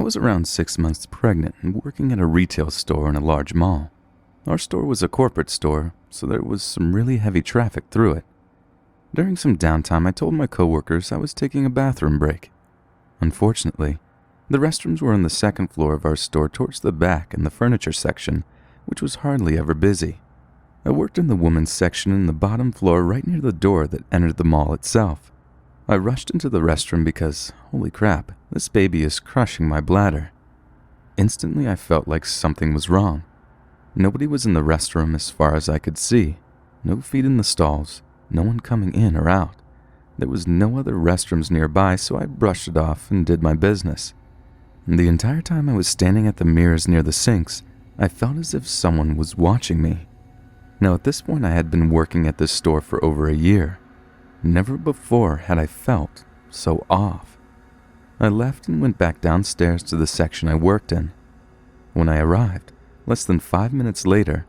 was around 6 months pregnant and working at a retail store in a large mall. Our store was a corporate store, so there was some really heavy traffic through it. During some downtime, I told my coworkers I was taking a bathroom break. Unfortunately, the restrooms were on the second floor of our store towards the back in the furniture section, which was hardly ever busy. I worked in the women's section in the bottom floor right near the door that entered the mall itself. I rushed into the restroom because, holy crap, this baby is crushing my bladder. Instantly, I felt like something was wrong. Nobody was in the restroom as far as I could see. No feet in the stalls, no one coming in or out. There was no other restrooms nearby, so I brushed it off and did my business. And the entire time I was standing at the mirrors near the sinks, I felt as if someone was watching me. Now, at this point, I had been working at this store for over a year. Never before had I felt so off. I left and went back downstairs to the section I worked in. When I arrived, less than 5 minutes later,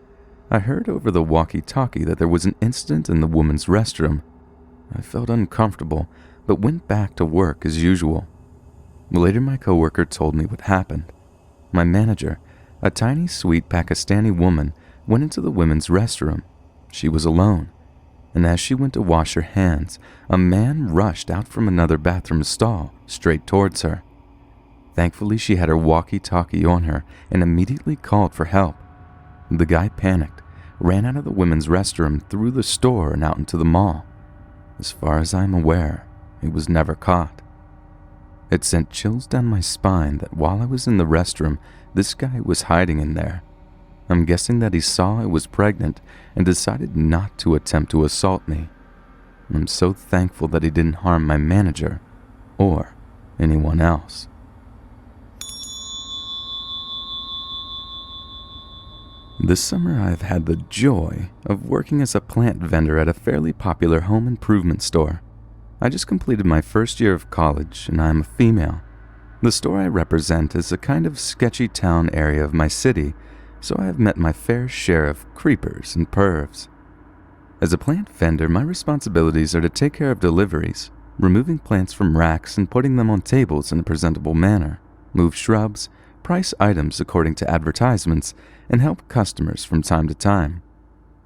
I heard over the walkie-talkie that there was an incident in the women's restroom. I felt uncomfortable, but went back to work as usual. Later, my coworker told me what happened. My manager, a tiny, sweet Pakistani woman, went into the women's restroom. She was alone, and as she went to wash her hands, a man rushed out from another bathroom stall straight towards her. Thankfully, she had her walkie-talkie on her and immediately called for help. The guy panicked, ran out of the women's restroom, through the store and out into the mall. As far as I'm aware, he was never caught. It sent chills down my spine that while I was in the restroom, this guy was hiding in there. I'm guessing that he saw I was pregnant and decided not to attempt to assault me. I'm so thankful that he didn't harm my manager or anyone else. This summer, I've had the joy of working as a plant vendor at a fairly popular home improvement store. I just completed my first year of college, and I'm a female. The store I represent is a kind of sketchy town area of my city, so I have met my fair share of creepers and pervs. As a plant vendor, my responsibilities are to take care of deliveries, removing plants from racks and putting them on tables in a presentable manner, move shrubs, price items according to advertisements, and help customers from time to time.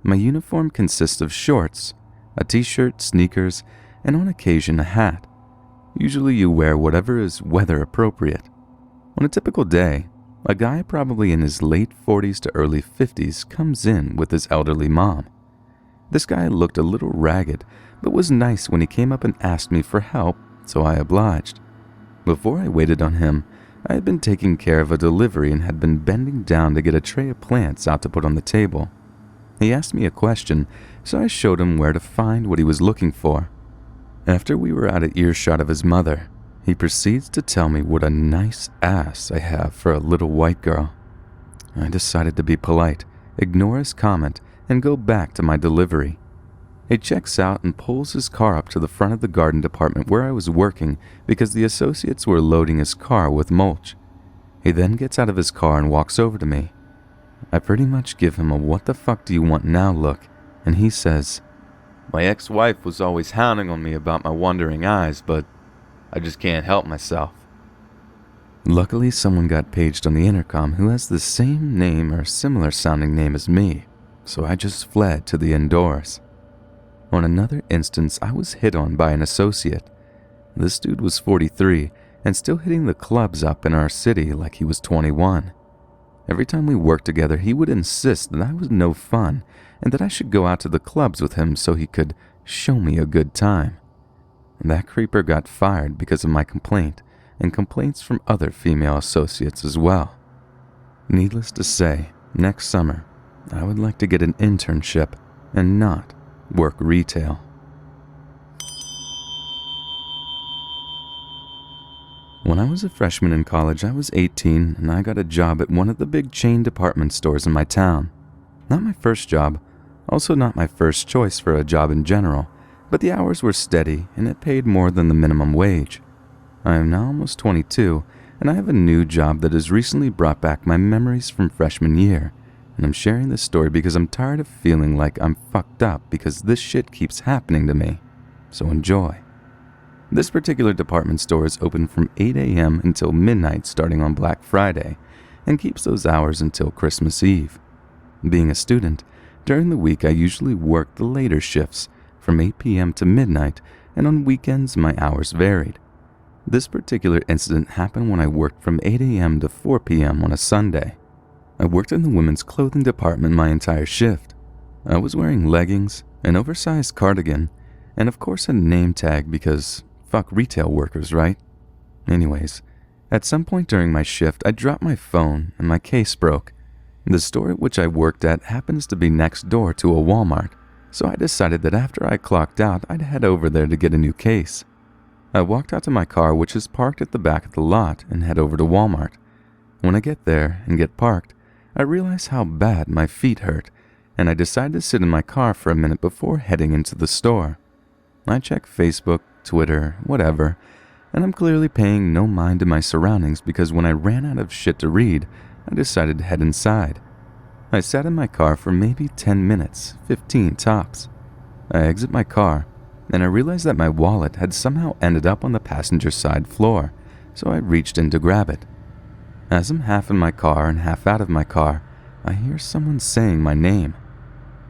My uniform consists of shorts, a t-shirt, sneakers, and on occasion a hat. Usually you wear whatever is weather appropriate. On a typical day, a guy probably in his late 40s to early 50s comes in with his elderly mom. This guy looked a little ragged, but was nice when he came up and asked me for help, so I obliged. Before I waited on him, I had been taking care of a delivery and had been bending down to get a tray of plants out to put on the table. He asked me a question, so I showed him where to find what he was looking for. After we were out of earshot of his mother, he proceeds to tell me what a nice ass I have for a little white girl. I decided to be polite, ignore his comment, and go back to my delivery. He checks out and pulls his car up to the front of the garden department where I was working because the associates were loading his car with mulch. He then gets out of his car and walks over to me. I pretty much give him a "what the fuck do you want now" look, and he says, "My ex-wife was always hounding on me about my wandering eyes, but I just can't help myself." Luckily, someone got paged on the intercom who has the same name or similar sounding name as me, so I just fled to the indoors. On another instance, I was hit on by an associate. This dude was 43 and still hitting the clubs up in our city like he was 21. Every time we worked together, he would insist that I was no fun and that I should go out to the clubs with him so he could show me a good time. That creeper got fired because of my complaint and complaints from other female associates as well. Needless to say, next summer, I would like to get an internship and not work retail. When I was a freshman in college, I was 18 and I got a job at one of the big chain department stores in my town. Not my first job, also not my first choice for a job in general, but the hours were steady and it paid more than the minimum wage. I am now almost 22 and I have a new job that has recently brought back my memories from freshman year, and I'm sharing this story because I'm tired of feeling like I'm fucked up because this shit keeps happening to me. So enjoy. This particular department store is open from 8 a.m. until midnight starting on Black Friday and keeps those hours until Christmas Eve. Being a student, during the week I usually work the later shifts from 8 p.m. to midnight, and on weekends my hours varied. This particular incident happened when I worked from 8 a.m. to 4 p.m. on a Sunday. I worked in the women's clothing department my entire shift. I was wearing leggings, an oversized cardigan, and of course a name tag because fuck retail workers, right? Anyways, at some point during my shift I dropped my phone and my case broke. The store at which I worked at happens to be next door to a Walmart, so I decided that after I clocked out I'd head over there to get a new case. I walked out to my car, which is parked at the back of the lot, and head over to Walmart. When I get there and get parked, I realize how bad my feet hurt, and I decide to sit in my car for a minute before heading into the store. I check Facebook, Twitter, whatever, and I'm clearly paying no mind to my surroundings because when I ran out of shit to read, I decided to head inside. I sat in my car for maybe 10 minutes, 15 tops. I exit my car, and I realized that my wallet had somehow ended up on the passenger side floor, so I reached in to grab it. As I'm half in my car and half out of my car, I hear someone saying my name.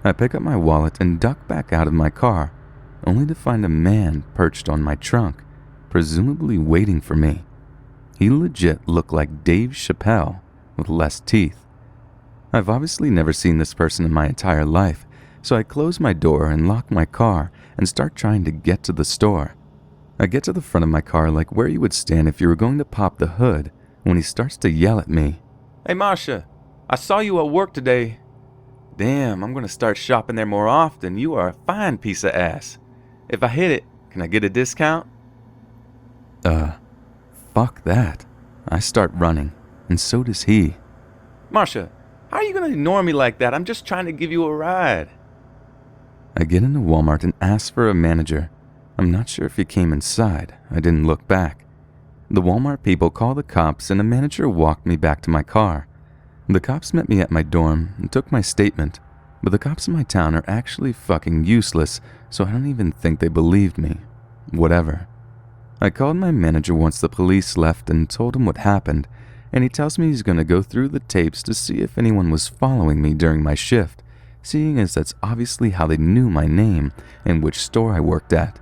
I pick up my wallet and duck back out of my car, only to find a man perched on my trunk, presumably waiting for me. He legit looked like Dave Chappelle, with less teeth. I've obviously never seen this person in my entire life, so I close my door and lock my car and start trying to get to the store. I get to the front of my car like where you would stand if you were going to pop the hood, when he starts to yell at me. "Hey Marsha, I saw you at work today. Damn, I'm gonna start shopping there more often. You are a fine piece of ass. If I hit it, can I get a discount?" Fuck that. I start running, and so does he. "Marsha, how are you gonna ignore me like that? I'm just trying to give you a ride." I get into Walmart and ask for a manager. I'm not sure if he came inside. I didn't look back. The Walmart people called the cops and a manager walked me back to my car. The cops met me at my dorm and took my statement, but the cops in my town are actually fucking useless, so I don't even think they believed me. Whatever. I called my manager once the police left and told him what happened, and he tells me he's gonna go through the tapes to see if anyone was following me during my shift, seeing as that's obviously how they knew my name and which store I worked at.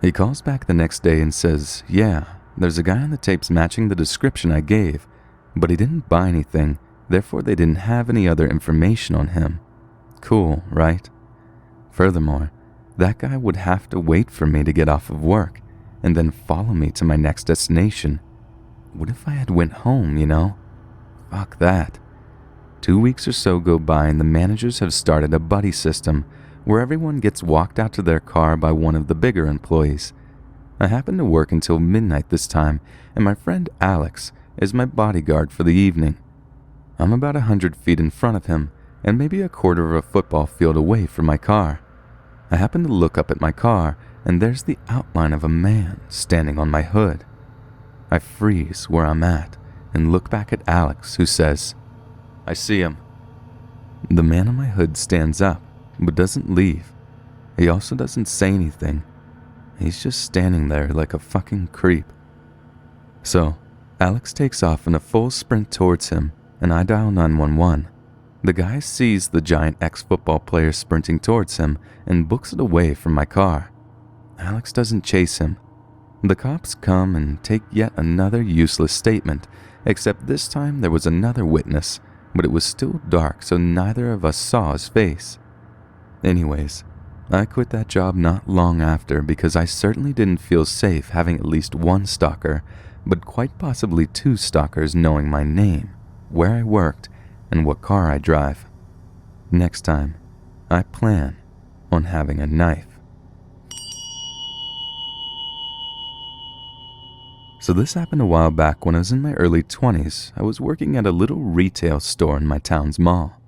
He calls back the next day and says, yeah, there's a guy on the tapes matching the description I gave, but he didn't buy anything, therefore they didn't have any other information on him. Cool, right? Furthermore, that guy would have to wait for me to get off of work and then follow me to my next destination. What if I had went home, you know? Fuck that. 2 weeks or so go by and the managers have started a buddy system where everyone gets walked out to their car by one of the bigger employees. I happen to work until midnight this time, and my friend Alex is my bodyguard for the evening. I'm about 100 feet in front of him and maybe a quarter of a football field away from my car. I happen to look up at my car and there's the outline of a man standing on my hood. I freeze where I'm at and look back at Alex, who says, "I see him." The man on my hood stands up, but doesn't leave. He also doesn't say anything. He's just standing there like a fucking creep. So, Alex takes off in a full sprint towards him, and I dial 911. The guy sees the giant ex-football player sprinting towards him and books it away from my car. Alex doesn't chase him. The cops come and take yet another useless statement, except this time there was another witness, but it was still dark so neither of us saw his face. Anyways, I quit that job not long after because I certainly didn't feel safe having at least one stalker, but quite possibly 2 stalkers knowing my name, where I worked, and what car I drive. Next time, I plan on having a knife. So this happened a while back when I was in my early 20s. I was working at a little retail store in my town's mall.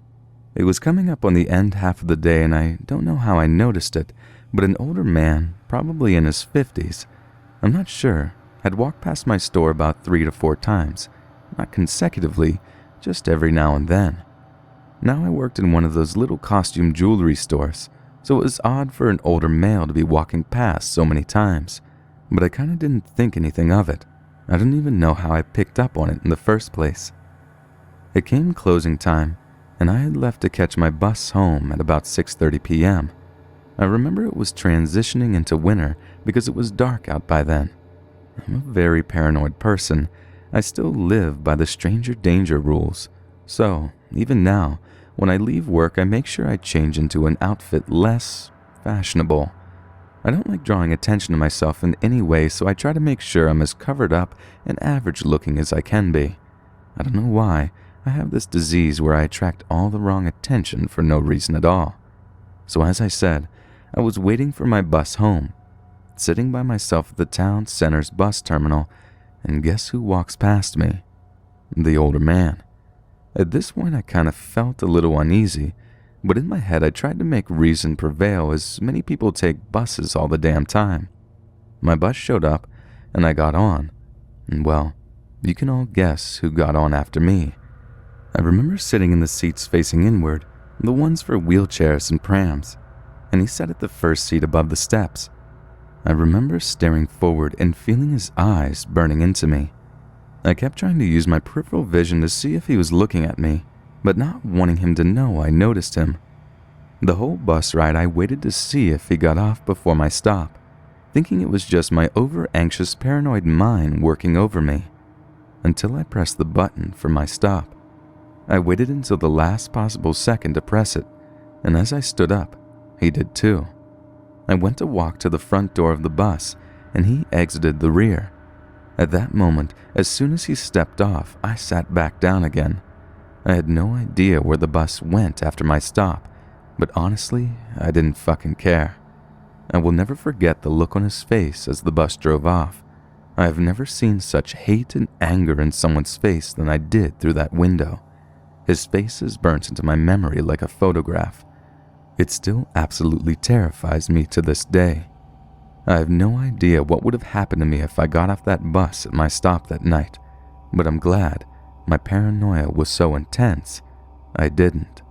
It was coming up on the end half of the day and I don't know how I noticed it, but an older man, probably in his 50s, I'm not sure, had walked past my store about 3 to 4 times, not consecutively, just every now and then. Now I worked in one of those little costume jewelry stores, so it was odd for an older male to be walking past so many times. but I kinda didn't think anything of it. I don't even know how I picked up on it in the first place. It came closing time, and I had left to catch my bus home at about 6:30 p.m. I remember it was transitioning into winter because it was dark out by then. I'm a very paranoid person. I still live by the stranger danger rules, so even now, when I leave work, I make sure I change into an outfit less fashionable. I don't like drawing attention to myself in any way, so I try to make sure I'm as covered up and average looking as I can be. I don't know why, I have this disease where I attract all the wrong attention for no reason at all. So as I said, I was waiting for my bus home, sitting by myself at the town center's bus terminal, and guess who walks past me? The older man. At this point, I kind of felt a little uneasy, but in my head I tried to make reason prevail, as many people take buses all the damn time. My bus showed up, and I got on, and well, you can all guess who got on after me. I remember sitting in the seats facing inward, the ones for wheelchairs and prams, and he sat at the first seat above the steps. I remember staring forward and feeling his eyes burning into me. I kept trying to use my peripheral vision to see if he was looking at me, but not wanting him to know I noticed him. The whole bus ride I waited to see if he got off before my stop, thinking it was just my over-anxious paranoid mind working over me, until I pressed the button for my stop. I waited until the last possible second to press it, and as I stood up, he did too. I went to walk to the front door of the bus, and he exited the rear. At that moment, as soon as he stepped off, I sat back down again. I had no idea where the bus went after my stop, but honestly, I didn't fucking care. I will never forget the look on his face as the bus drove off. I have never seen such hate and anger in someone's face than I did through that window. His face is burnt into my memory like a photograph. It still absolutely terrifies me to this day. I have no idea what would have happened to me if I got off that bus at my stop that night, but I'm glad my paranoia was so intense, I didn't.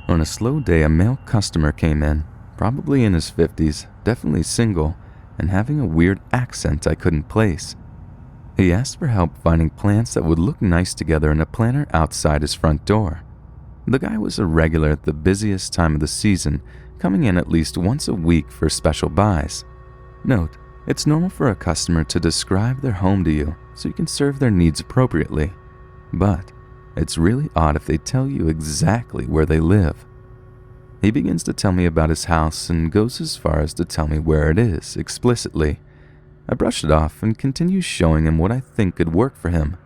On a slow day, a male customer came in, probably in his 50s, definitely single, and having a weird accent I couldn't place. He asked for help finding plants that would look nice together in a planter outside his front door. The guy was a regular at the busiest time of the season, coming in at least once a week for special buys. Note, it's normal for a customer to describe their home to you so you can serve their needs appropriately. But it's really odd if they tell you exactly where they live. He begins to tell me about his house and goes as far as to tell me where it is, explicitly. I brush it off and continue showing him what I think could work for him.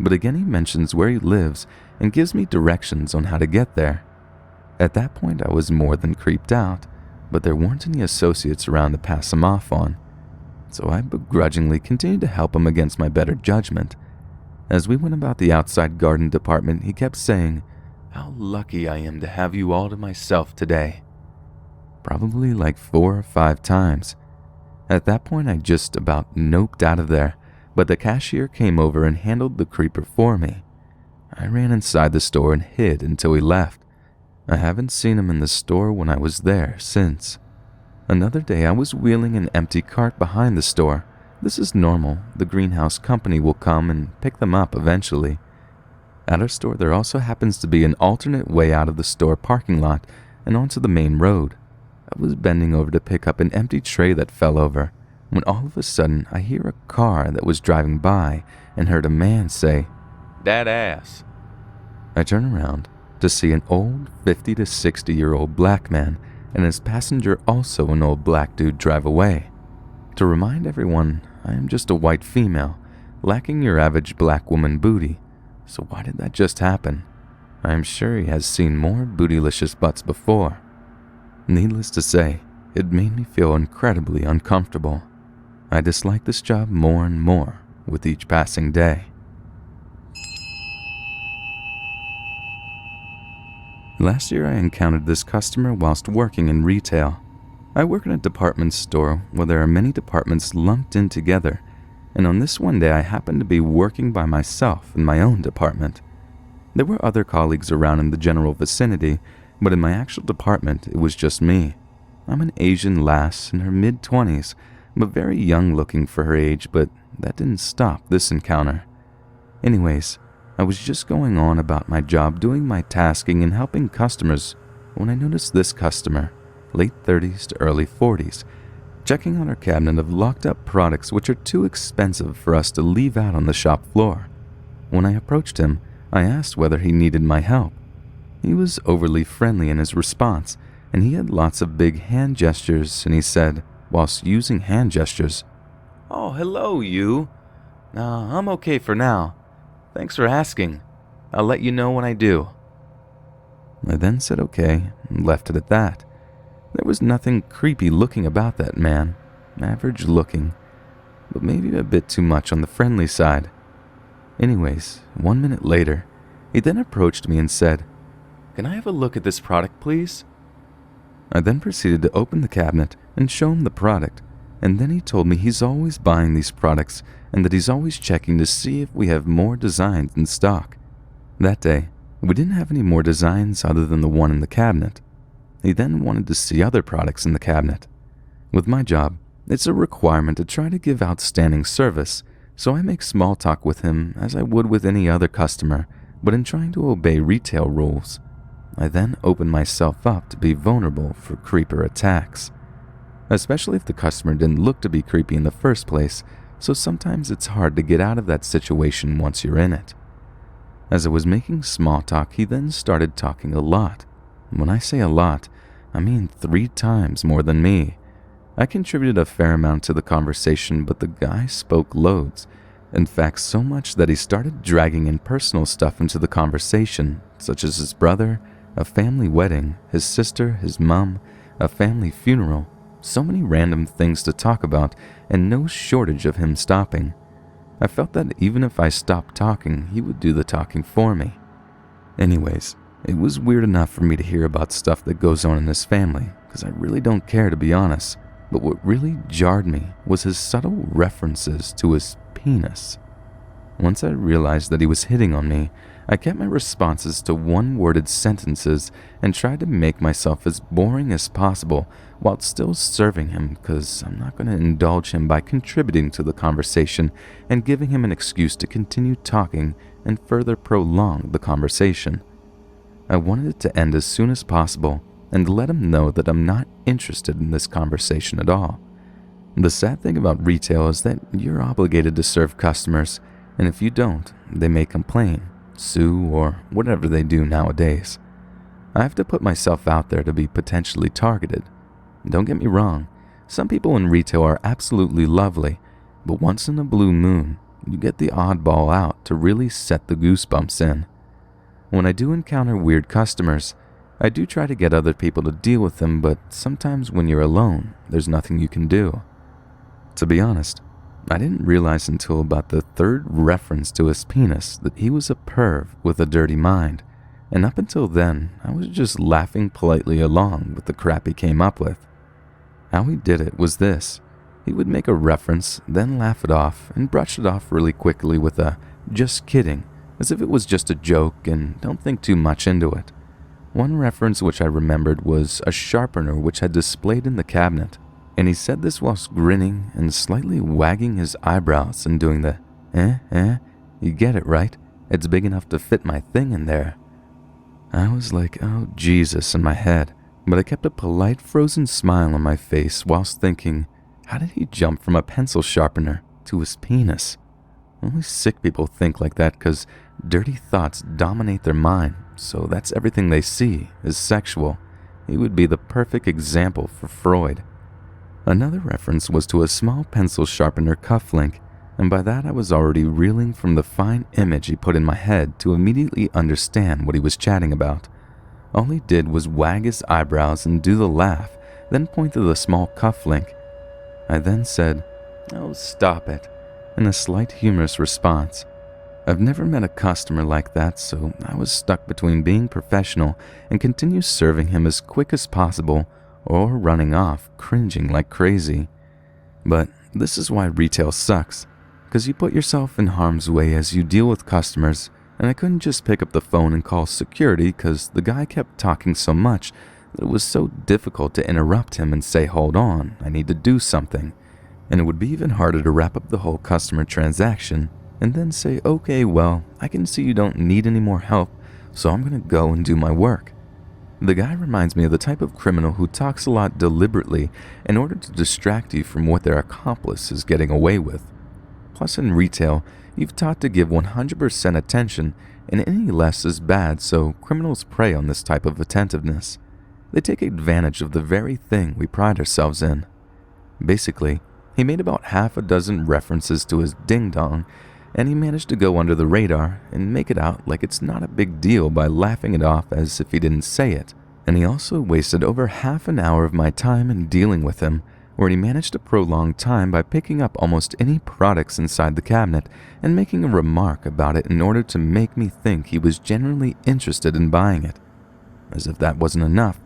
But again he mentions where he lives and gives me directions on how to get there. At that point I was more than creeped out, but there weren't any associates around to pass him off on. So I begrudgingly continued to help him against my better judgment. As we went about the outside garden department, he kept saying, "How lucky I am to have you all to myself today." Probably like 4 or 5 times. At that point I just about noped out of there, but the cashier came over and handled the creeper for me. I ran inside the store and hid until he left. I haven't seen him in the store when I was there since. Another day I was wheeling an empty cart behind the store. This is normal. The greenhouse company will come and pick them up eventually. At our store there also happens to be an alternate way out of the store parking lot and onto the main road. I was bending over to pick up an empty tray that fell over, when all of a sudden I hear a car that was driving by and heard a man say, "That ass." I turn around to see an old 50 to 60-year-old black man and his passenger, also an old black dude, drive away. To remind everyone, I am just a white female, lacking your average black woman booty, so why did that just happen? I am sure he has seen more bootylicious butts before. Needless to say, it made me feel incredibly uncomfortable. I dislike this job more and more with each passing day. Last year I encountered this customer whilst working in retail. I work in a department store where there are many departments lumped in together, and on this one day I happened to be working by myself in my own department. There were other colleagues around in the general vicinity, but in my actual department, it was just me. I'm an Asian lass in her mid-20s, but very young looking for her age, but that didn't stop this encounter. Anyways, I was just going on about my job, doing my tasking and helping customers, when I noticed this customer, late 30s to early 40s, checking on her cabinet of locked up products which are too expensive for us to leave out on the shop floor. When I approached him, I asked whether he needed my help. He was overly friendly in his response, and he had lots of big hand gestures, and he said, whilst using hand gestures, "Oh, hello, you. I'm okay for now. Thanks for asking. I'll let you know when I do." I then said okay and left it at that. There was nothing creepy looking about that man, average looking, but maybe a bit too much on the friendly side. Anyways, 1 minute later, he then approached me and said, "Can I have a look at this product, please?" I then proceeded to open the cabinet and show him the product, and then he told me he's always buying these products and that he's always checking to see if we have more designs in stock. That day, we didn't have any more designs other than the one in the cabinet. He then wanted to see other products in the cabinet. With my job, it's a requirement to try to give outstanding service, so I make small talk with him as I would with any other customer, but in trying to obey retail rules. I then open myself up to be vulnerable for creeper attacks, especially if the customer didn't look to be creepy in the first place, so sometimes it's hard to get out of that situation once you're in it. As I was making small talk, he then started talking a lot. When I say a lot, I mean 3 times more than me. I contributed a fair amount to the conversation, but the guy spoke loads. In fact, so much that he started dragging in personal stuff into the conversation, such as his brother, a family wedding, his sister, his mom, a family funeral, so many random things to talk about, and no shortage of him stopping. I felt that even if I stopped talking, he would do the talking for me. Anyways, it was weird enough for me to hear about stuff that goes on in his family, because I really don't care, to be honest. But what really jarred me was his subtle references to his penis. Once I realized that he was hitting on me, I kept my responses to one-worded sentences and tried to make myself as boring as possible while still serving him, because I'm not going to indulge him by contributing to the conversation and giving him an excuse to continue talking and further prolong the conversation. I wanted it to end as soon as possible and let him know that I'm not interested in this conversation at all. The sad thing about retail is that you're obligated to serve customers, and if you don't, they may complain, sue, or whatever they do nowadays. I have to put myself out there to be potentially targeted. Don't get me wrong, some people in retail are absolutely lovely, but once in a blue moon, you get the oddball out to really set the goosebumps in. When I do encounter weird customers, I do try to get other people to deal with them, but sometimes when you're alone, there's nothing you can do. To be honest, I didn't realize until about the 3rd reference to his penis that he was a perv with a dirty mind, and up until then, I was just laughing politely along with the crap he came up with. How he did it was this. He would make a reference, then laugh it off, and brush it off really quickly with a "just kidding," as if it was just a joke and don't think too much into it. One reference which I remembered was a sharpener which had displayed in the cabinet, and he said this whilst grinning and slightly wagging his eyebrows and doing the, you get it, right? It's big enough to fit my thing in there. I was like, oh Jesus, in my head, but I kept a polite frozen smile on my face whilst thinking, how did he jump from a pencil sharpener to his penis? Only sick people think like that because dirty thoughts dominate their mind, so that's everything they see is sexual. He would be the perfect example for Freud. Another reference was to a small pencil sharpener cufflink, and by that I was already reeling from the fine image he put in my head to immediately understand what he was chatting about. All he did was wag his eyebrows and do the laugh, then point to the small cufflink. I then said, "Oh, stop it," in a slight humorous response. I've never met a customer like that, so I was stuck between being professional and continue serving him as quick as possible or running off, cringing like crazy. But this is why retail sucks, because you put yourself in harm's way as you deal with customers, and I couldn't just pick up the phone and call security because the guy kept talking so much that it was so difficult to interrupt him and say, "Hold on, I need to do something." And it would be even harder to wrap up the whole customer transaction and then say, "Okay, well, I can see you don't need any more help, so I'm going to go and do my work." The guy reminds me of the type of criminal who talks a lot deliberately in order to distract you from what their accomplice is getting away with. Plus, in retail, you've taught to give 100% attention, and any less is bad, so criminals prey on this type of attentiveness. They take advantage of the very thing we pride ourselves in. Basically, he made about half a dozen references to his ding-dong, and he managed to go under the radar and make it out like it's not a big deal by laughing it off as if he didn't say it. And he also wasted over half an hour of my time in dealing with him, where he managed to prolong time by picking up almost any products inside the cabinet and making a remark about it in order to make me think he was genuinely interested in buying it. As if that wasn't enough,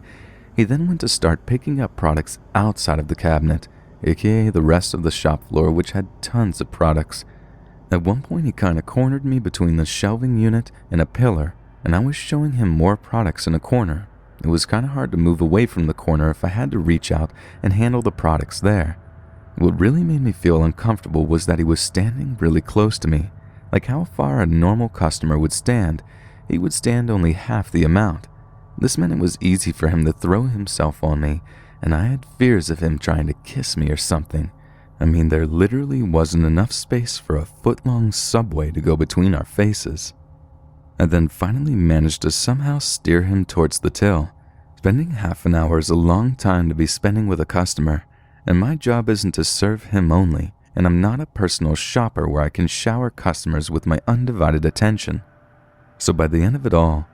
he then went to start picking up products outside of the cabinet, aka the rest of the shop floor, which had tons of products. At one point, he kind of cornered me between the shelving unit and a pillar, and I was showing him more products in a corner. It was kind of hard to move away from the corner if I had to reach out and handle the products there. What really made me feel uncomfortable was that he was standing really close to me. Like how far a normal customer would stand, he would stand only half the amount. This meant it was easy for him to throw himself on me, and I had fears of him trying to kiss me or something. I mean, there literally wasn't enough space for a foot-long subway to go between our faces. I then finally managed to somehow steer him towards the till. Spending half an hour is a long time to be spending with a customer, and my job isn't to serve him only, and I'm not a personal shopper where I can shower customers with my undivided attention. So by the end of it all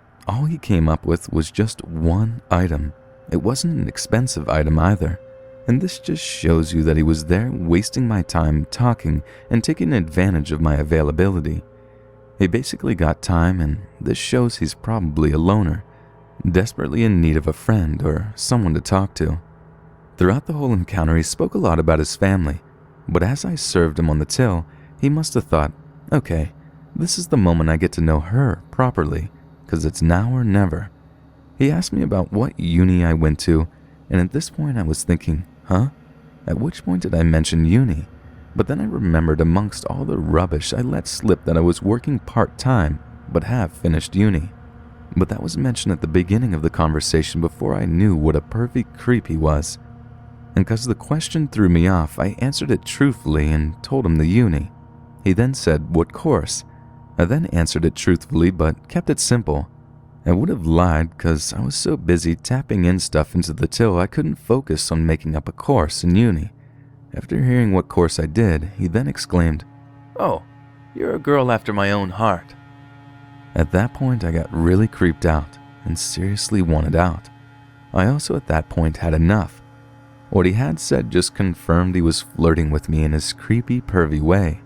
he came up with was just one item. It wasn't an expensive item either. And this just shows you that he was there wasting my time talking and taking advantage of my availability. He basically got time, and this shows he's probably a loner, desperately in need of a friend or someone to talk to. Throughout the whole encounter, he spoke a lot about his family, but as I served him on the till, he must have thought, okay, this is the moment I get to know her properly, because it's now or never. He asked me about what uni I went to, and at this point I was thinking, huh? At which point did I mention uni? But then I remembered amongst all the rubbish I let slip that I was working part-time, but have finished uni. But that was mentioned at the beginning of the conversation before I knew what a pervy creep he was. And because the question threw me off, I answered it truthfully and told him the uni. He then said, what course? I then answered it truthfully but kept it simple. I would have lied because I was so busy tapping in stuff into the till I couldn't focus on making up a course in uni. After hearing what course I did, he then exclaimed, "Oh, you're a girl after my own heart." At that point, I got really creeped out and seriously wanted out. I also at that point had enough. What he had said just confirmed he was flirting with me in his creepy, pervy way.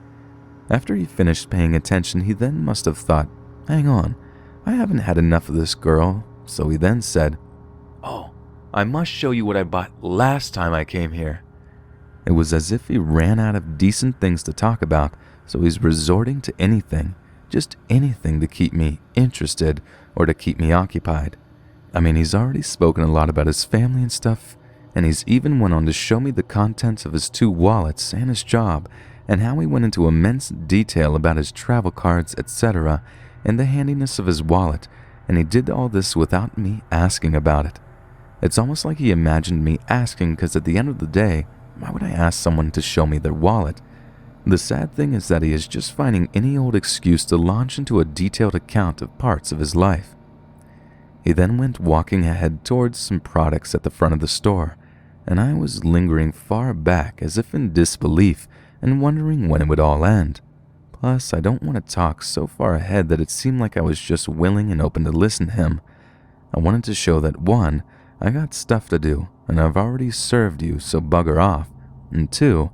After he finished paying attention, he then must have thought, hang on, I haven't had enough of this girl, so he then said, "Oh, I must show you what I bought last time I came here." It was as if he ran out of decent things to talk about, so he's resorting to anything, just anything to keep me interested or to keep me occupied. I mean, he's already spoken a lot about his family and stuff, and he's even went on to show me the contents of his 2 wallets and his job, and how he went into immense detail about his travel cards, etc., and the handiness of his wallet, and he did all this without me asking about it. It's almost like he imagined me asking because at the end of the day, why would I ask someone to show me their wallet? The sad thing is that he is just finding any old excuse to launch into a detailed account of parts of his life. He then went walking ahead towards some products at the front of the store, and I was lingering far back as if in disbelief and wondering when it would all end. Plus, I don't want to talk so far ahead that it seemed like I was just willing and open to listen to him. I wanted to show that 1, I got stuff to do, and I've already served you, so bugger off, and 2,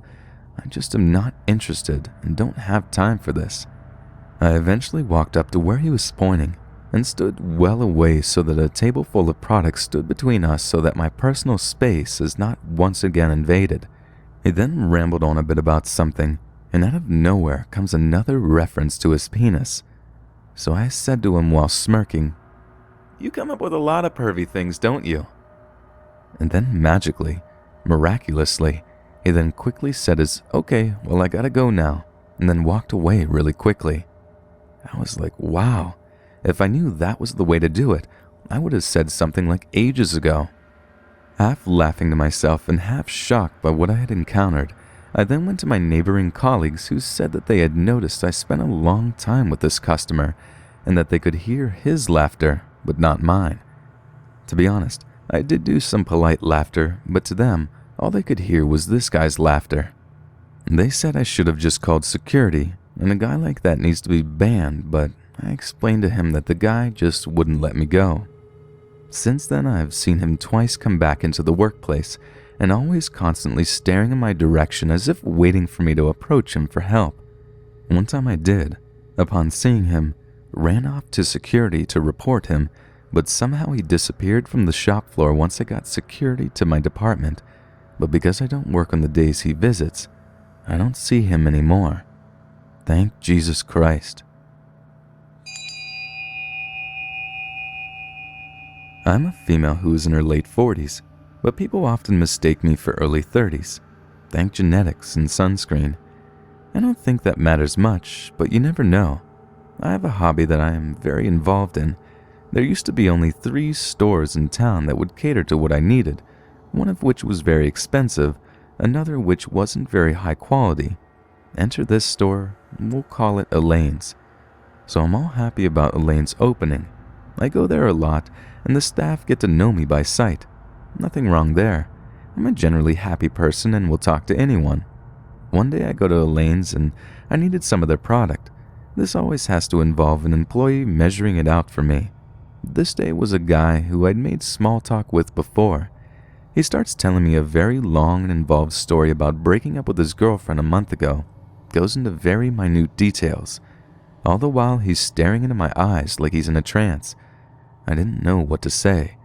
I just am not interested and don't have time for this. I eventually walked up to where he was pointing and stood well away so that a table full of products stood between us so that my personal space is not once again invaded. He then rambled on a bit about something, and out of nowhere comes another reference to his penis. So I said to him while smirking, "You come up with a lot of pervy things, don't you?" And then magically, miraculously, he then quickly said his, "Okay, well, I gotta go now," and then walked away really quickly. I was like, wow, if I knew that was the way to do it, I would have said something like ages ago. Half laughing to myself and half shocked by what I had encountered, I then went to my neighboring colleagues who said that they had noticed I spent a long time with this customer and that they could hear his laughter, but not mine. To be honest, I did do some polite laughter, but to them, all they could hear was this guy's laughter. They said I should have just called security, and a guy like that needs to be banned, but I explained to him that the guy just wouldn't let me go. Since then, I've seen him twice come back into the workplace and always constantly staring in my direction as if waiting for me to approach him for help. One time I did, upon seeing him, ran off to security to report him, but somehow he disappeared from the shop floor once I got security to my department. But because I don't work on the days he visits, I don't see him anymore. Thank Jesus Christ. I'm a female who is in her late 40s, but people often mistake me for early 30s. Thank genetics and sunscreen. I don't think that matters much, but you never know. I have a hobby that I am very involved in. There used to be only 3 stores in town that would cater to what I needed, one of which was very expensive, another which wasn't very high quality. Enter this store, we'll call it Elaine's. So I'm all happy about Elaine's opening. I go there a lot, and the staff get to know me by sight. Nothing wrong there. I'm a generally happy person and will talk to anyone. One day I go to Elaine's and I needed some of their product. This always has to involve an employee measuring it out for me. This day was a guy who I'd made small talk with before. He starts telling me a very long and involved story about breaking up with his girlfriend a month ago. Goes into very minute details. All the while he's staring into my eyes like he's in a trance. I didn't know what to say.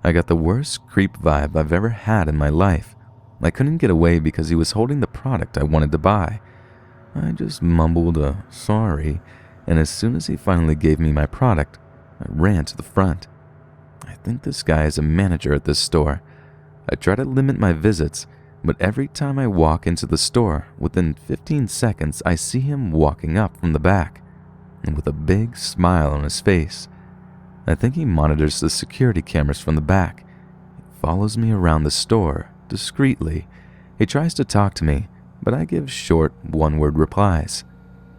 I got the worst creep vibe I've ever had in my life. I couldn't get away because he was holding the product I wanted to buy. I just mumbled a sorry, and as soon as he finally gave me my product, I ran to the front. I think this guy is a manager at this store. I try to limit my visits, but every time I walk into the store, within 15 seconds I see him walking up from the back, and with a big smile on his face. I think he monitors the security cameras from the back. He follows me around the store, discreetly. He tries to talk to me, but I give short, one-word replies.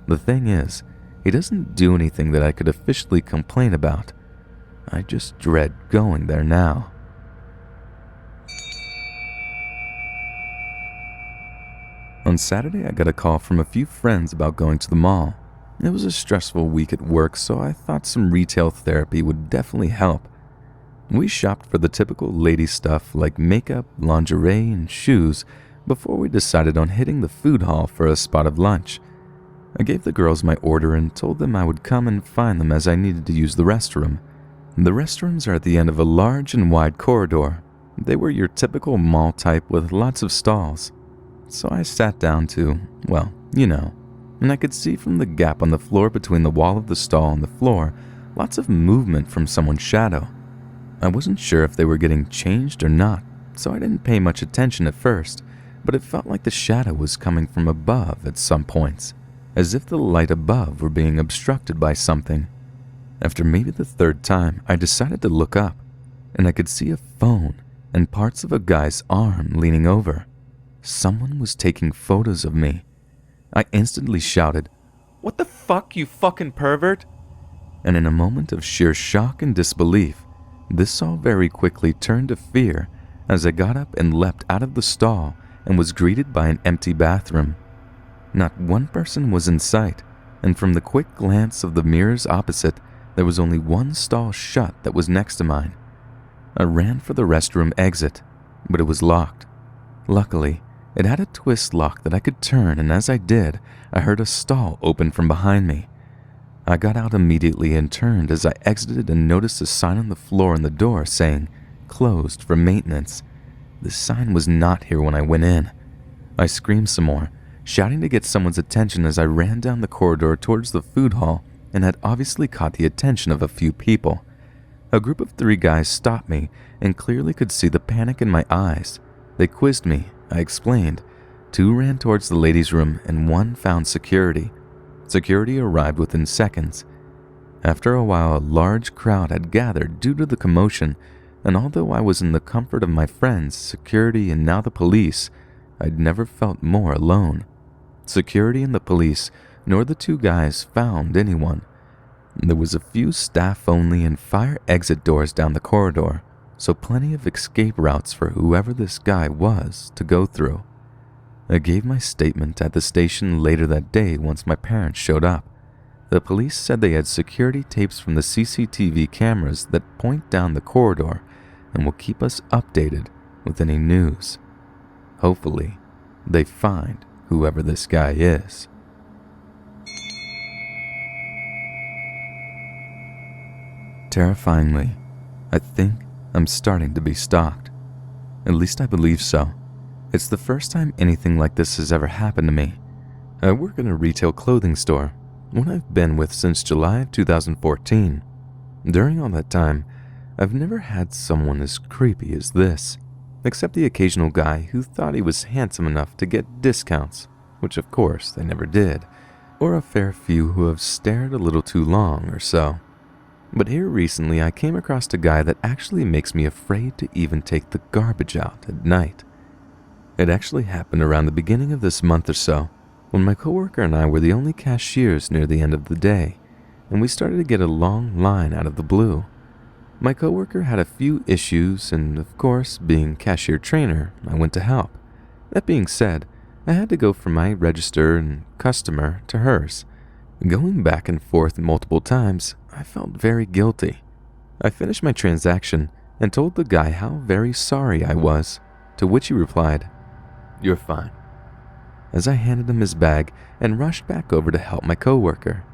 The thing is, he doesn't do anything that I could officially complain about. I just dread going there now. On Saturday, I got a call from a few friends about going to the mall. It was a stressful week at work, so I thought some retail therapy would definitely help. We shopped for the typical lady stuff like makeup, lingerie, and shoes before we decided on hitting the food hall for a spot of lunch. I gave the girls my order and told them I would come and find them as I needed to use the restroom. The restrooms are at the end of a large and wide corridor. They were your typical mall type with lots of stalls. So I sat down to, well, you know, and I could see from the gap on the floor between the wall of the stall and the floor, lots of movement from someone's shadow. I wasn't sure if they were getting changed or not, so I didn't pay much attention at first, but it felt like the shadow was coming from above at some points, as if the light above were being obstructed by something. After maybe the 3rd time, I decided to look up, and I could see a phone and parts of a guy's arm leaning over. Someone was taking photos of me. I instantly shouted, "What the fuck, you fucking pervert?" And in a moment of sheer shock and disbelief, this all very quickly turned to fear as I got up and leapt out of the stall and was greeted by an empty bathroom. Not one person was in sight, and from the quick glance of the mirrors opposite, there was only one stall shut that was next to mine. I ran for the restroom exit, but it was locked. Luckily, it had a twist lock that I could turn, and as I did, I heard a stall open from behind me. I got out immediately and turned as I exited and noticed a sign on the floor in the door saying, "Closed for maintenance." The sign was not here when I went in. I screamed some more, shouting to get someone's attention as I ran down the corridor towards the food hall and had obviously caught the attention of a few people. A group of 3 guys stopped me and clearly could see the panic in my eyes. They quizzed me, I explained. 2 ran towards the ladies' room and 1 found security. Security arrived within seconds. After a while, a large crowd had gathered due to the commotion, and although I was in the comfort of my friends, security, and now the police, I'd never felt more alone. Security and the police, nor the 2 guys, found anyone. There was a few staff only and fire exit doors down the corridor, so plenty of escape routes for whoever this guy was to go through. I gave my statement at the station later that day once my parents showed up. The police said they had security tapes from the CCTV cameras that point down the corridor and will keep us updated with any news. Hopefully, they find whoever this guy is. Terrifyingly, I think I'm starting to be stalked. At least I believe so. It's the first time anything like this has ever happened to me. I work in a retail clothing store, one I've been with since July of 2014. During all that time, I've never had someone as creepy as this, except the occasional guy who thought he was handsome enough to get discounts, which of course they never did, or a fair few who have stared a little too long or so. But here recently I came across a guy that actually makes me afraid to even take the garbage out at night. It actually happened around the beginning of this month or so, when my coworker and I were the only cashiers near the end of the day, and we started to get a long line out of the blue. My coworker had a few issues, and of course, being cashier trainer, I went to help. That being said, I had to go from my register and customer to hers. Going back and forth multiple times, I felt very guilty. I finished my transaction and told the guy how very sorry I was, to which he replied, "You're fine," as I handed him his bag and rushed back over to help my coworker.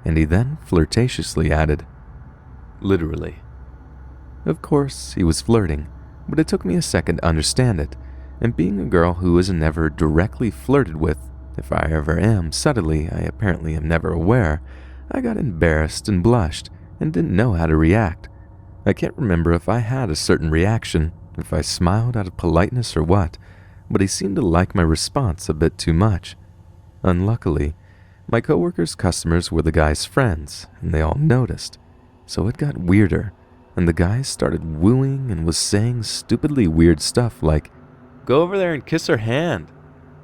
And he then flirtatiously added, "Literally." Of course, he was flirting, but it took me a second to understand it, and being a girl who isn't ever directly flirted with, if I ever am subtly, I apparently am never aware, I got embarrassed and blushed and didn't know how to react. I can't remember if I had a certain reaction, if I smiled out of politeness or what, but he seemed to like my response a bit too much. Unluckily, my coworker's customers were the guy's friends, and they all noticed, so it got weirder, and the guy started wooing and was saying stupidly weird stuff like, "Go over there and kiss her hand,"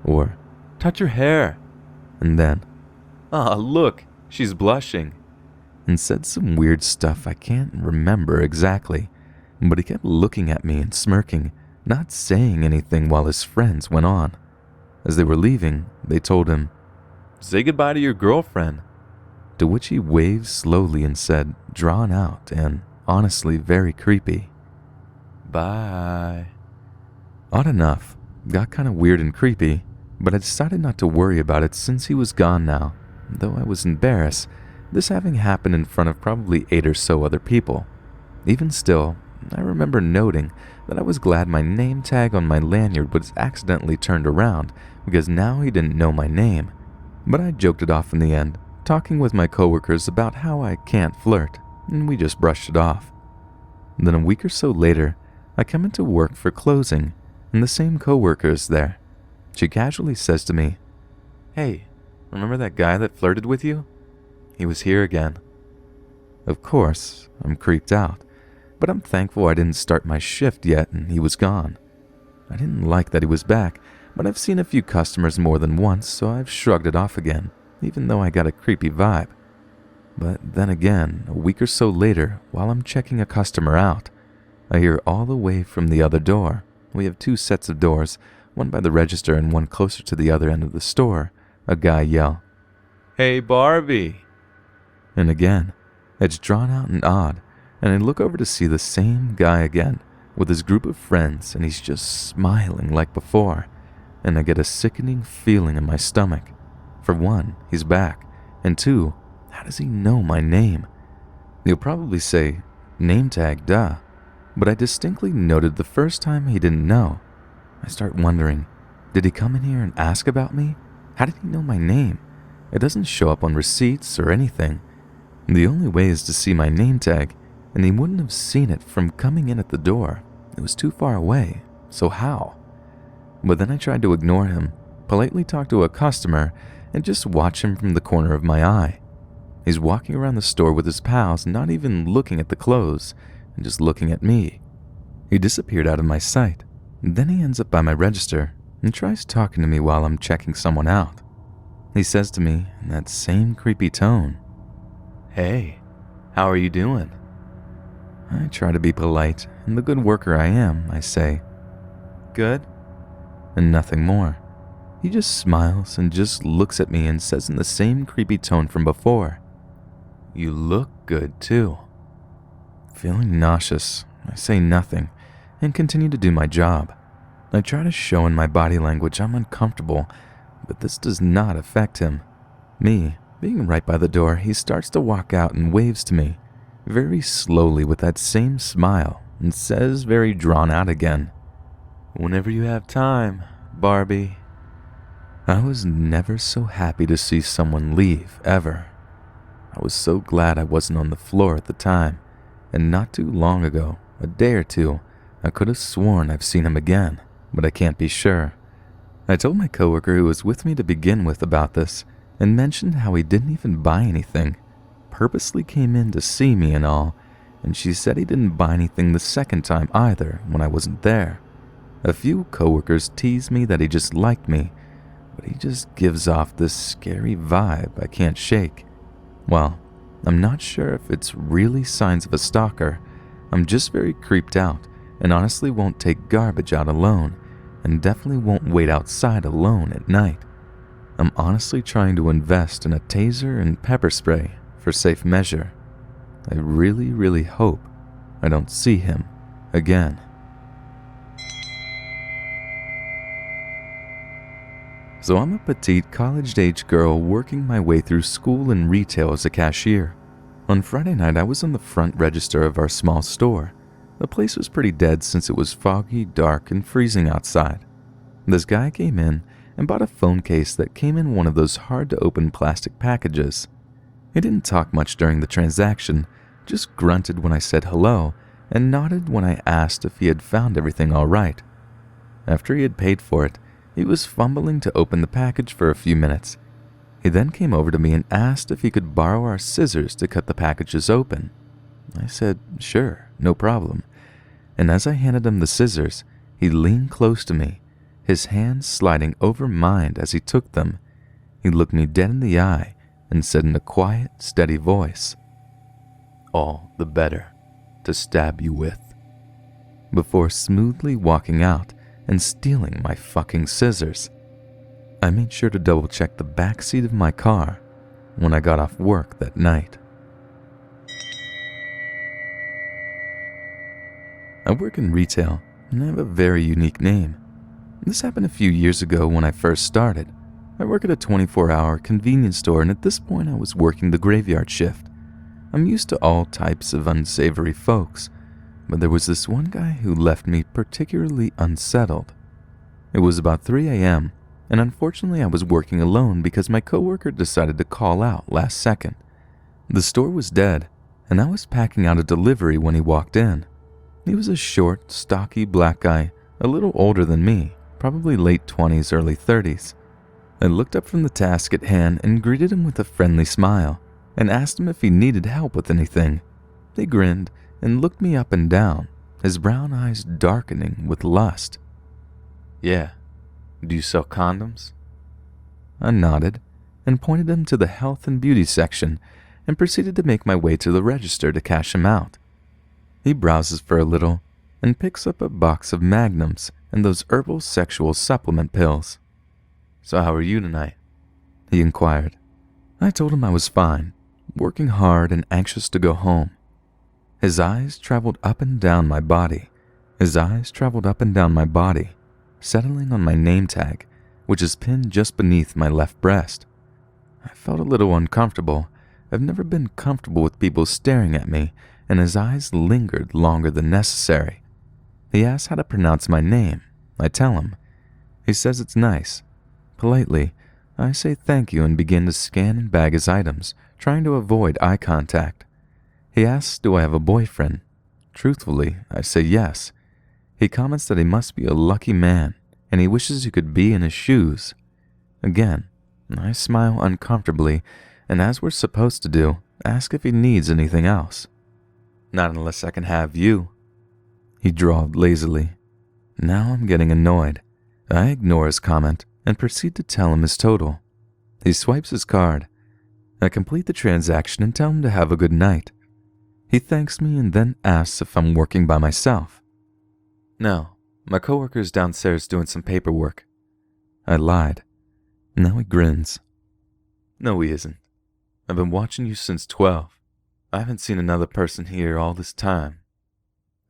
or "touch her hair," and then, "Ah, look, she's blushing," and said some weird stuff I can't remember exactly, but he kept looking at me and smirking, not saying anything while his friends went on. As they were leaving, they told him, "Say goodbye to your girlfriend," to which he waved slowly and said, drawn out and honestly very creepy, "Bye." Odd enough, got kind of weird and creepy, but I decided not to worry about it since he was gone now, though I was embarrassed, this having happened in front of probably 8 or so other people. Even still, I remember noting that I was glad my name tag on my lanyard was accidentally turned around because now he didn't know my name. But I joked it off in the end, talking with my coworkers about how I can't flirt, and we just brushed it off. Then a week or so later, I come into work for closing, and the same coworker is there. She casually says to me, "Hey, remember that guy that flirted with you? He was here again." Of course, I'm creeped out, but I'm thankful I didn't start my shift yet and he was gone. I didn't like that he was back, but I've seen a few customers more than once, so I've shrugged it off again, even though I got a creepy vibe. But then again, a week or so later, while I'm checking a customer out, I hear all the way from the other door. We have 2 sets of doors, one by the register and one closer to the other end of the store, a guy yell, "Hey Barbie!" And again, it's drawn out and odd, and I look over to see the same guy again, with his group of friends, and he's just smiling like before, and I get a sickening feeling in my stomach. For one, he's back, and 2, how does he know my name? You'll probably say, name tag, duh, but I distinctly noted the first time he didn't know. I start wondering, did he come in here and ask about me? How did he know my name? It doesn't show up on receipts or anything, The only way is to see my name tag, and he wouldn't have seen it from coming in at the door. It was too far away, so how? But then I tried to ignore him, politely talk to a customer, and just watch him from the corner of my eye. He's walking around the store with his pals, not even looking at the clothes, and just looking at me. He disappeared out of my sight. Then he ends up by my register and tries talking to me while I'm checking someone out. He says to me in that same creepy tone, "Hey, how are you doing?" I try to be polite, and the good worker I am, I say, "Good," and nothing more. He just smiles and just looks at me and says in the same creepy tone from before, "You look good too." Feeling nauseous, I say nothing and continue to do my job. I try to show in my body language I'm uncomfortable, but this does not affect him. Me, being right by the door, he starts to walk out and waves to me, very slowly with that same smile, and says very drawn out again, "Whenever you have time, Barbie." I was never so happy to see someone leave, ever. I was so glad I wasn't on the floor at the time, and not too long ago, a day or two, I could have sworn I've seen him again, but I can't be sure. I told my coworker who was with me to begin with about this, and mentioned how he didn't even buy anything, purposely came in to see me and all, and she said he didn't buy anything the second time either when I wasn't there. A few coworkers teased me that he just liked me, but he just gives off this scary vibe I can't shake. Well, I'm not sure if it's really signs of a stalker. I'm just very creeped out and honestly won't take garbage out alone, and definitely won't wait outside alone at night. I'm honestly trying to invest in a taser and pepper spray for safe measure. I really, really hope I don't see him again. So I'm a petite college-age girl working my way through school and retail as a cashier. On Friday night, I was on the front register of our small store. The place was pretty dead since it was foggy, dark, and freezing outside. This guy came in and bought a phone case that came in one of those hard-to-open plastic packages. He didn't talk much during the transaction, just grunted when I said hello and nodded when I asked if he had found everything all right. After he had paid for it, he was fumbling to open the package for a few minutes. He then came over to me and asked if he could borrow our scissors to cut the packages open. I said, sure, no problem. And as I handed him the scissors, he leaned close to me, his hands sliding over mine as he took them. He looked me dead in the eye and said in a quiet, steady voice, "All the better to stab you with," before smoothly walking out and stealing my fucking scissors. I made sure to double check the back seat of my car when I got off work that night. I work in retail and I have a very unique name. This happened a few years ago when I first started. I work at a 24-hour convenience store, and at this point I was working the graveyard shift. I'm used to all types of unsavory folks, but there was this one guy who left me particularly unsettled. It was about 3 a.m., and unfortunately I was working alone because my coworker decided to call out last second. The store was dead, and I was packing out a delivery when he walked in. He was a short, stocky black guy, a little older than me, probably late 20s, early 30s. I looked up from the task at hand and greeted him with a friendly smile and asked him if he needed help with anything. He grinned and looked me up and down, his brown eyes darkening with lust. "Yeah, do you sell condoms?" I nodded and pointed him to the health and beauty section and proceeded to make my way to the register to cash him out. He browses for a little and picks up a box of Magnums and those herbal sexual supplement pills. "So how are you tonight?" he inquired. I told him I was fine, working hard and anxious to go home. His eyes traveled up and down my body. Settling on my name tag, which is pinned just beneath my left breast. I felt a little uncomfortable. I've never been comfortable with people staring at me, and his eyes lingered longer than necessary. He asks how to pronounce my name. I tell him. He says it's nice. Politely, I say thank you and begin to scan and bag his items, trying to avoid eye contact. He asks, do I have a boyfriend? Truthfully, I say yes. He comments that he must be a lucky man, and he wishes he could be in his shoes. Again, I smile uncomfortably, and as we're supposed to do, ask if he needs anything else. Not unless I can have you. He drawled lazily. Now I'm getting annoyed. I ignore his comment and proceed to tell him his total. He swipes his card. I complete the transaction and tell him to have a good night. He thanks me and then asks if I'm working by myself. No, my coworker's downstairs doing some paperwork. I lied. Now he grins. No, he isn't. I've been watching you since 12. I haven't seen another person here all this time.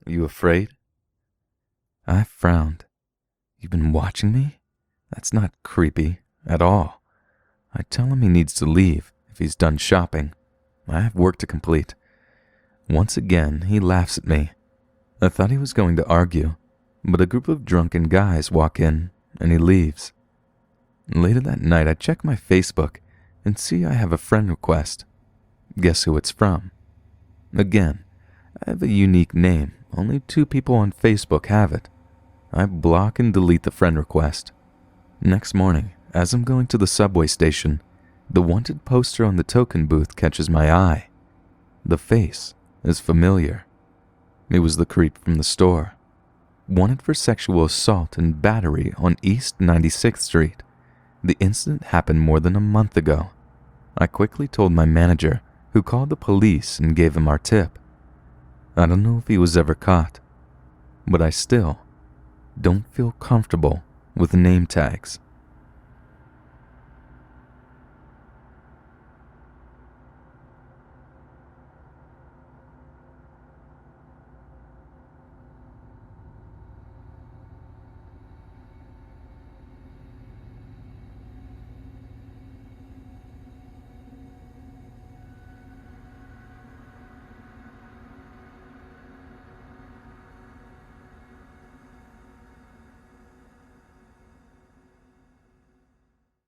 Are you afraid? I frowned. You've been watching me? That's not creepy at all. I tell him he needs to leave if he's done shopping. I have work to complete. Once again, he laughs at me. I thought he was going to argue, but a group of drunken guys walk in and he leaves. Later that night, I check my Facebook and see I have a friend request. Guess who it's from? Again, I have a unique name. Only 2 people on Facebook have it. I block and delete the friend request. Next morning, as I'm going to the subway station, the wanted poster on the token booth catches my eye. The face is familiar. It was the creep from the store. Wanted for sexual assault and battery on East 96th Street. The incident happened more than a month ago. I quickly told my manager, who called the police and gave him our tip. I don't know if he was ever caught, but I still don't feel comfortable with name tags.